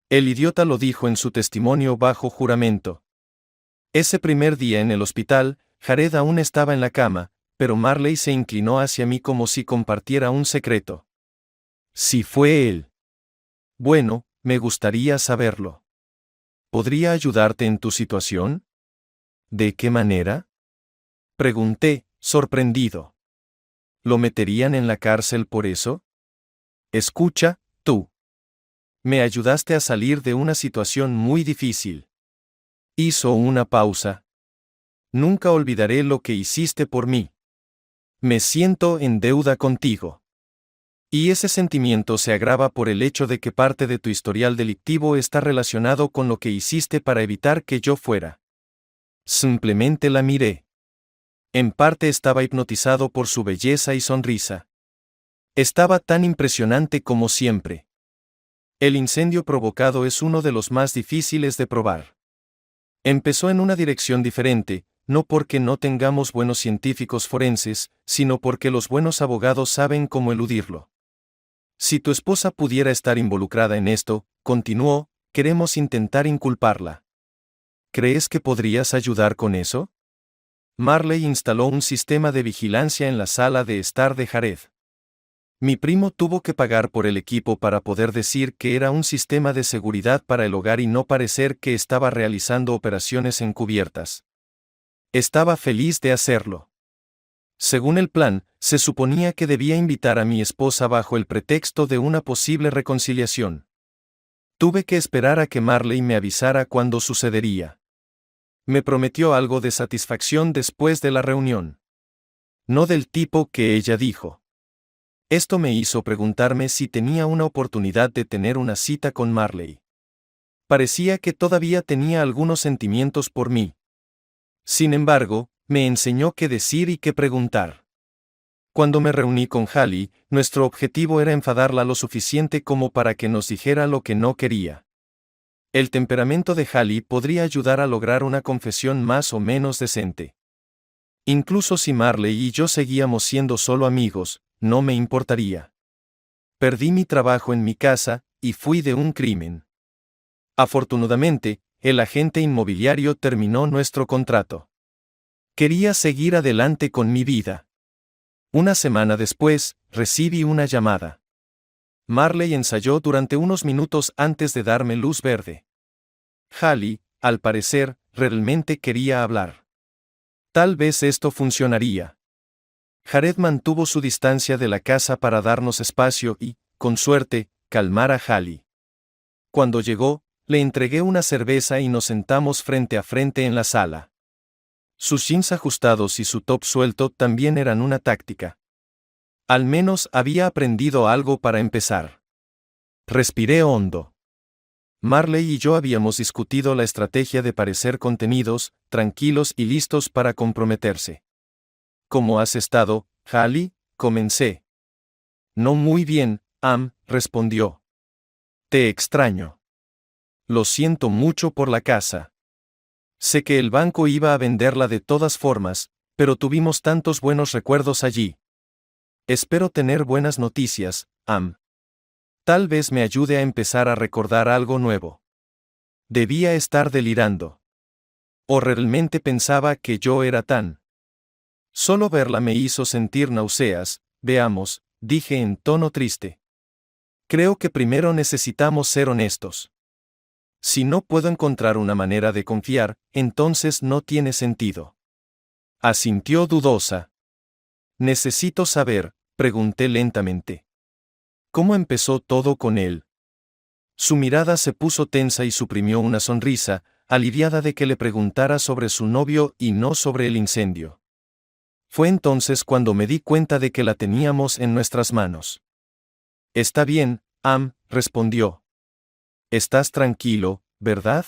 El idiota lo dijo en su testimonio bajo juramento. Ese primer día en el hospital, Jared aún estaba en la cama, pero Marley se inclinó hacia mí como si compartiera un secreto. Si fue él. Bueno, me gustaría saberlo. ¿Podría ayudarte en tu situación? ¿De qué manera? Pregunté, sorprendido. ¿Lo meterían en la cárcel por eso? Escucha, tú. Me ayudaste a salir de una situación muy difícil. Hizo una pausa. Nunca olvidaré lo que hiciste por mí. Me siento en deuda contigo. Y ese sentimiento se agrava por el hecho de que parte de tu historial delictivo está relacionado con lo que hiciste para evitar que yo fuera. Simplemente la miré. En parte estaba hipnotizado por su belleza y sonrisa. Estaba tan impresionante como siempre. El incendio provocado es uno de los más difíciles de probar. Empezó en una dirección diferente, no porque no tengamos buenos científicos forenses, sino porque los buenos abogados saben cómo eludirlo. Si tu esposa pudiera estar involucrada en esto, continuó, queremos intentar inculparla. ¿Crees que podrías ayudar con eso? Marley instaló un sistema de vigilancia en la sala de estar de Jared. Mi primo tuvo que pagar por el equipo para poder decir que era un sistema de seguridad para el hogar y no parecer que estaba realizando operaciones encubiertas. Estaba feliz de hacerlo. Según el plan, se suponía que debía invitar a mi esposa bajo el pretexto de una posible reconciliación. Tuve que esperar a que Marley me avisara cuándo sucedería. Me prometió algo de satisfacción después de la reunión. No del tipo que ella dijo. Esto me hizo preguntarme si tenía una oportunidad de tener una cita con Marley. Parecía que todavía tenía algunos sentimientos por mí. Sin embargo, me enseñó qué decir y qué preguntar. Cuando me reuní con Hallie, nuestro objetivo era enfadarla lo suficiente como para que nos dijera lo que no quería. El temperamento de Hallie podría ayudar a lograr una confesión más o menos decente. Incluso si Marley y yo seguíamos siendo solo amigos, no me importaría. Perdí mi trabajo en mi casa, y fui de un crimen. Afortunadamente, el agente inmobiliario terminó nuestro contrato. Quería seguir adelante con mi vida. Una semana después, recibí una llamada. Marley ensayó durante unos minutos antes de darme luz verde. Hallie, al parecer, realmente quería hablar. Tal vez esto funcionaría. Jared mantuvo su distancia de la casa para darnos espacio y, con suerte, calmar a Hallie. Cuando llegó, le entregué una cerveza y nos sentamos frente a frente en la sala. Sus jeans ajustados y su top suelto también eran una táctica. Al menos había aprendido algo para empezar. Respiré hondo. Marley y yo habíamos discutido la estrategia de parecer contenidos, tranquilos y listos para comprometerse. ¿Cómo has estado, Hallie? Comencé. No muy bien, respondió. Te extraño. Lo siento mucho por la casa. Sé que el banco iba a venderla de todas formas, pero tuvimos tantos buenos recuerdos allí. Espero tener buenas noticias, Tal vez me ayude a empezar a recordar algo nuevo. Debía estar delirando. O realmente pensaba que yo era tan. Solo verla me hizo sentir náuseas. Veamos, dije en tono triste. Creo que primero necesitamos ser honestos. Si no puedo encontrar una manera de confiar, entonces no tiene sentido. Asintió dudosa. Necesito saber, pregunté lentamente. ¿Cómo empezó todo con él? Su mirada se puso tensa y suprimió una sonrisa, aliviada de que le preguntara sobre su novio y no sobre el incendio. Fue entonces cuando me di cuenta de que la teníamos en nuestras manos. Está bien, respondió. Estás tranquilo, ¿verdad?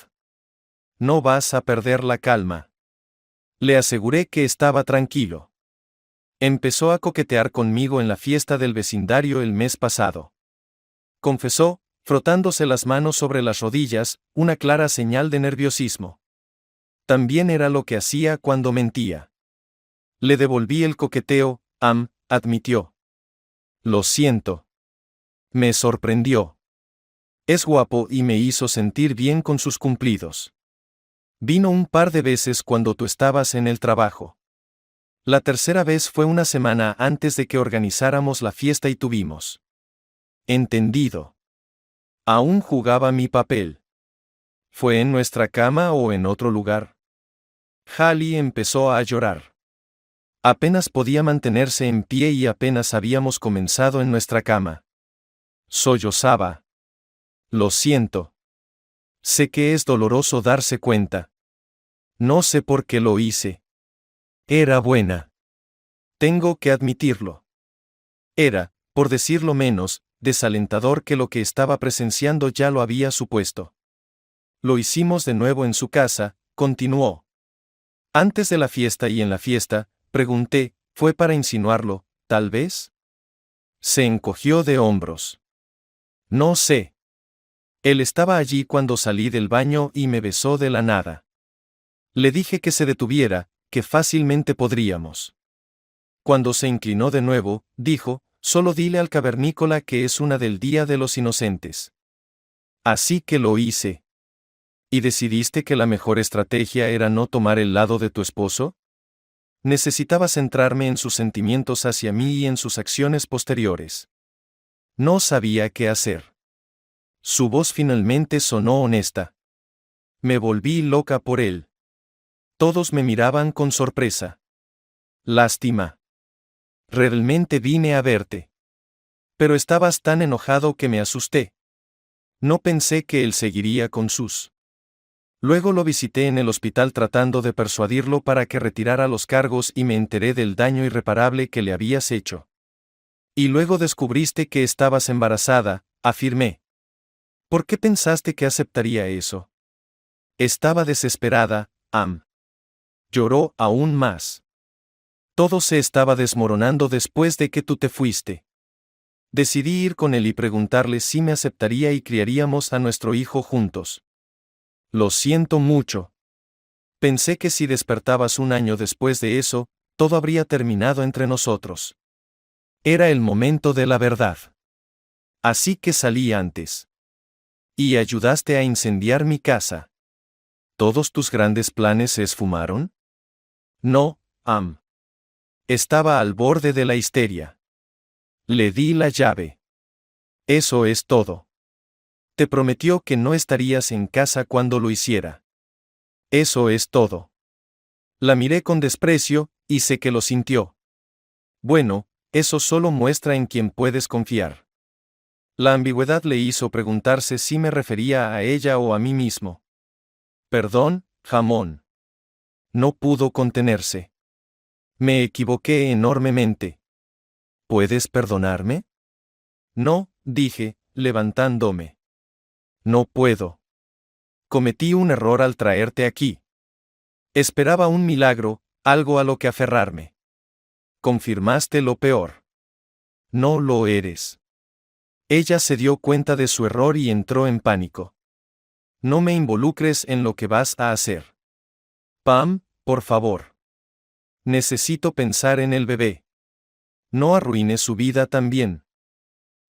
No vas a perder la calma. Le aseguré que estaba tranquilo. Empezó a coquetear conmigo en la fiesta del vecindario el mes pasado. Confesó, frotándose las manos sobre las rodillas, una clara señal de nerviosismo. También era lo que hacía cuando mentía. Le devolví el coqueteo, admitió. Lo siento. Me sorprendió. Es guapo y me hizo sentir bien con sus cumplidos. Vino un par de veces cuando tú estabas en el trabajo. La tercera vez fue una semana antes de que organizáramos la fiesta y tuvimos. Entendido. Aún jugaba mi papel. ¿Fue en nuestra cama o en otro lugar? Hallie empezó a llorar. Apenas podía mantenerse en pie y apenas habíamos comenzado en nuestra cama. Sollozaba. Lo siento. Sé que es doloroso darse cuenta. No sé por qué lo hice. Era buena. Tengo que admitirlo. Era, por decirlo menos, desalentador que lo que estaba presenciando ya lo había supuesto. Lo hicimos de nuevo en su casa, continuó. Antes de la fiesta y en la fiesta, pregunté, ¿fue para insinuarlo, tal vez? Se encogió de hombros. No sé. Él estaba allí cuando salí del baño y me besó de la nada. Le dije que se detuviera, que fácilmente podríamos. Cuando se inclinó de nuevo, dijo, solo dile al cavernícola que es una del Día de los Inocentes. Así que lo hice. ¿Y decidiste que la mejor estrategia era no tomar el lado de tu esposo? Necesitaba centrarme en sus sentimientos hacia mí y en sus acciones posteriores. No sabía qué hacer. Su voz finalmente sonó honesta. Me volví loca por él. Todos me miraban con sorpresa. Lástima. Realmente vine a verte. Pero estabas tan enojado que me asusté. No pensé que él seguiría con sus. Luego lo visité en el hospital tratando de persuadirlo para que retirara los cargos y me enteré del daño irreparable que le habías hecho. Y luego descubriste que estabas embarazada, afirmé. ¿Por qué pensaste que aceptaría eso? Estaba desesperada, Am. Lloró aún más. Todo se estaba desmoronando después de que tú te fuiste. Decidí ir con él y preguntarle si me aceptaría y criaríamos a nuestro hijo juntos. Lo siento mucho. Pensé que si despertabas un año después de eso, todo habría terminado entre nosotros. Era el momento de la verdad. Así que salí antes. Y ayudaste a incendiar mi casa. ¿Todos tus grandes planes se esfumaron? No, Am. Estaba al borde de la histeria. Le di la llave. Eso es todo. Te prometió que no estarías en casa cuando lo hiciera. Eso es todo. La miré con desprecio, y sé que lo sintió. Bueno, eso solo muestra en quién puedes confiar. La ambigüedad le hizo preguntarse si me refería a ella o a mí mismo. Perdón, jamón. No pudo contenerse. Me equivoqué enormemente. ¿Puedes perdonarme? No, dije, levantándome. No puedo. Cometí un error al traerte aquí. Esperaba un milagro, algo a lo que aferrarme. Confirmaste lo peor. No lo eres. Ella se dio cuenta de su error y entró en pánico. No me involucres en lo que vas a hacer. Pam, por favor. Necesito pensar en el bebé. No arruines su vida también.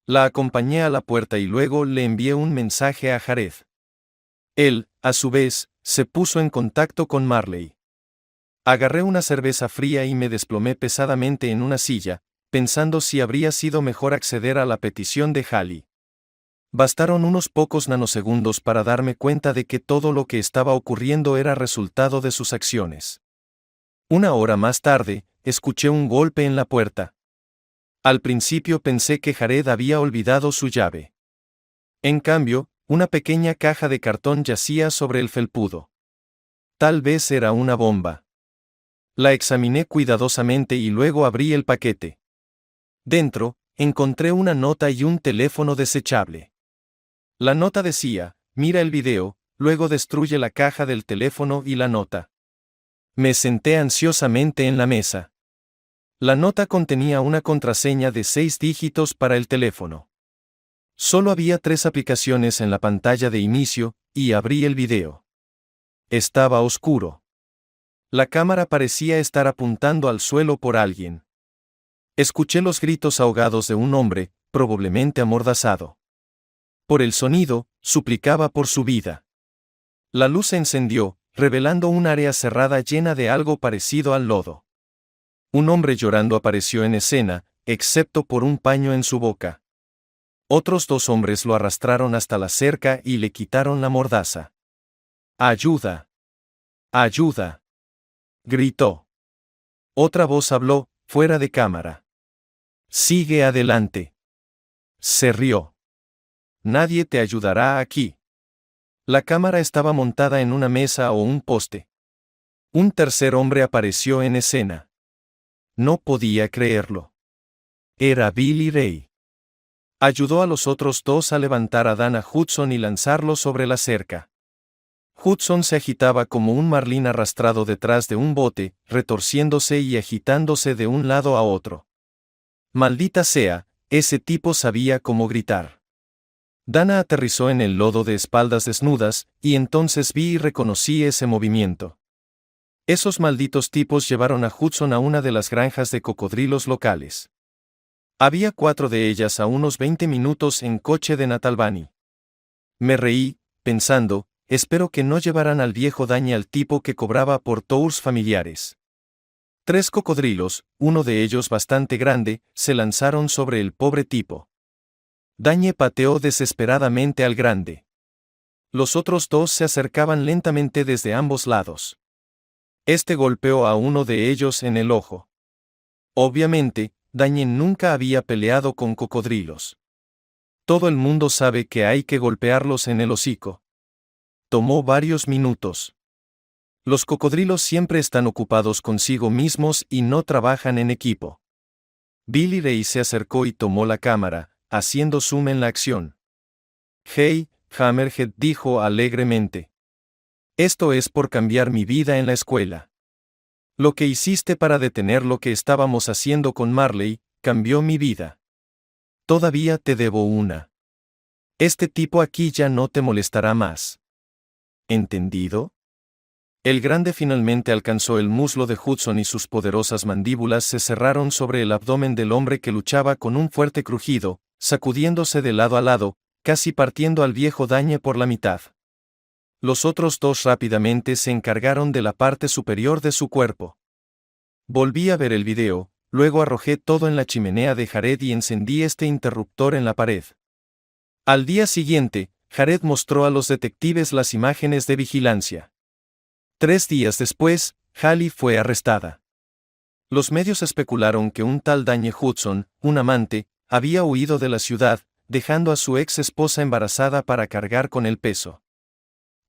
La acompañé a la puerta y luego le envié un mensaje a Jared. Él, a su vez, se puso en contacto con Marley. Agarré una cerveza fría y me desplomé pesadamente en una silla, pensando si habría sido mejor acceder a la petición de Hallie. Bastaron unos pocos nanosegundos para darme cuenta de que todo lo que estaba ocurriendo era resultado de sus acciones. Una hora más tarde, escuché un golpe en la puerta. Al principio pensé que Jared había olvidado su llave. En cambio, una pequeña caja de cartón yacía sobre el felpudo. Tal vez era una bomba. La examiné cuidadosamente y luego abrí el paquete. Dentro, encontré una nota y un teléfono desechable. La nota decía, mira el video, luego destruye la caja del teléfono y la nota. Me senté ansiosamente en la mesa. La nota contenía una contraseña de 6 dígitos para el teléfono. Solo había 3 aplicaciones en la pantalla de inicio, y abrí el video. Estaba oscuro. La cámara parecía estar apuntando al suelo por alguien. Escuché los gritos ahogados de un hombre, probablemente amordazado. Por el sonido, suplicaba por su vida. La luz se encendió, revelando un área cerrada llena de algo parecido al lodo. Un hombre llorando apareció en escena, excepto por un paño en su boca. Otros 2 hombres lo arrastraron hasta la cerca y le quitaron la mordaza. ¡Ayuda! ¡Ayuda!, gritó. Otra voz habló, fuera de cámara. Sigue adelante. Se rió. Nadie te ayudará aquí. La cámara estaba montada en una mesa o un poste. Un tercer hombre apareció en escena. No podía creerlo. Era Billy Ray. Ayudó a los otros 2 a levantar a Dana Hudson y lanzarlo sobre la cerca. Hudson se agitaba como un marlín arrastrado detrás de un bote, retorciéndose y agitándose de un lado a otro. Maldita sea, ese tipo sabía cómo gritar. Dana aterrizó en el lodo de espaldas desnudas, y entonces vi y reconocí ese movimiento. Esos malditos tipos llevaron a Hudson a una de las granjas de cocodrilos locales. Había 4 de ellas a unos 20 minutos en coche de Natalbany. Me reí, pensando, espero que no llevaran al viejo Dañe al tipo que cobraba por tours familiares. 3 cocodrilos, uno de ellos bastante grande, se lanzaron sobre el pobre tipo. Dañe pateó desesperadamente al grande. Los otros 2 se acercaban lentamente desde ambos lados. Este golpeó a uno de ellos en el ojo. Obviamente, Dañe nunca había peleado con cocodrilos. Todo el mundo sabe que hay que golpearlos en el hocico. Tomó varios minutos. Los cocodrilos siempre están ocupados consigo mismos y no trabajan en equipo. Billy Ray se acercó y tomó la cámara, haciendo zoom en la acción. Hey, Hammerhead, dijo alegremente. Esto es por cambiar mi vida en la escuela. Lo que hiciste para detener lo que estábamos haciendo con Marley, cambió mi vida. Todavía te debo una. Este tipo aquí ya no te molestará más. ¿Entendido? El grande finalmente alcanzó el muslo de Hudson y sus poderosas mandíbulas se cerraron sobre el abdomen del hombre que luchaba con un fuerte crujido, sacudiéndose de lado a lado, casi partiendo al viejo Dañe por la mitad. Los otros 2 rápidamente se encargaron de la parte superior de su cuerpo. Volví a ver el video, luego arrojé todo en la chimenea de Jared y encendí este interruptor en la pared. Al día siguiente, Jared mostró a los detectives las imágenes de vigilancia. 3 días después, Hallie fue arrestada. Los medios especularon que un tal Dañe Hudson, un amante, había huido de la ciudad, dejando a su ex esposa embarazada para cargar con el peso.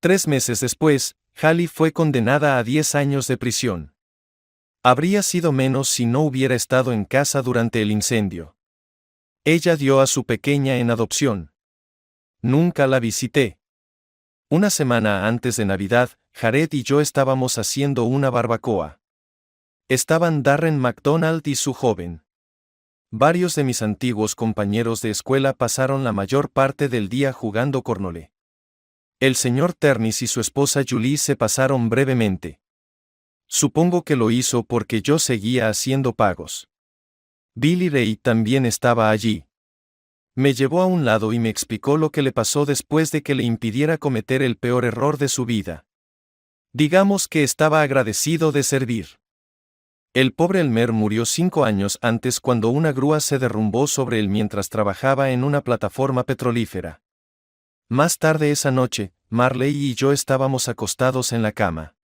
3 meses después, Hallie fue condenada a 10 años de prisión. Habría sido menos si no hubiera estado en casa durante el incendio. Ella dio a su pequeña en adopción. Nunca la visité. Una semana antes de Navidad, Jared y yo estábamos haciendo una barbacoa. Estaban Darren McDonald y su joven. Varios de mis antiguos compañeros de escuela pasaron la mayor parte del día jugando cornhole. El señor Ternis y su esposa Julie se pasaron brevemente. Supongo que lo hizo porque yo seguía haciendo pagos. Billy Ray también estaba allí. Me llevó a un lado y me explicó lo que le pasó después de que le impidiera cometer el peor error de su vida. Digamos que estaba agradecido de servir. El pobre Elmer murió 5 años antes cuando una grúa se derrumbó sobre él mientras trabajaba en una plataforma petrolífera. Más tarde esa noche, Marley y yo estábamos acostados en la cama.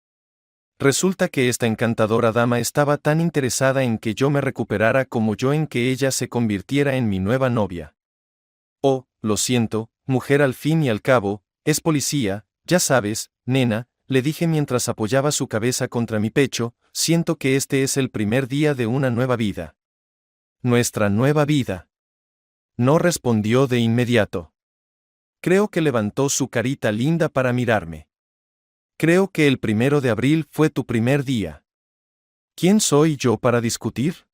Resulta que esta encantadora dama estaba tan interesada en que yo me recuperara como yo en que ella se convirtiera en mi nueva novia. Oh, lo siento, mujer, al fin y al cabo, es policía, ya sabes, nena, le dije mientras apoyaba su cabeza contra mi pecho, siento que este es el primer día de una nueva vida. Nuestra nueva vida. No respondió de inmediato. Creo que levantó su carita linda para mirarme. Creo que el 1 de abril fue tu primer día. ¿Quién soy yo para discutir?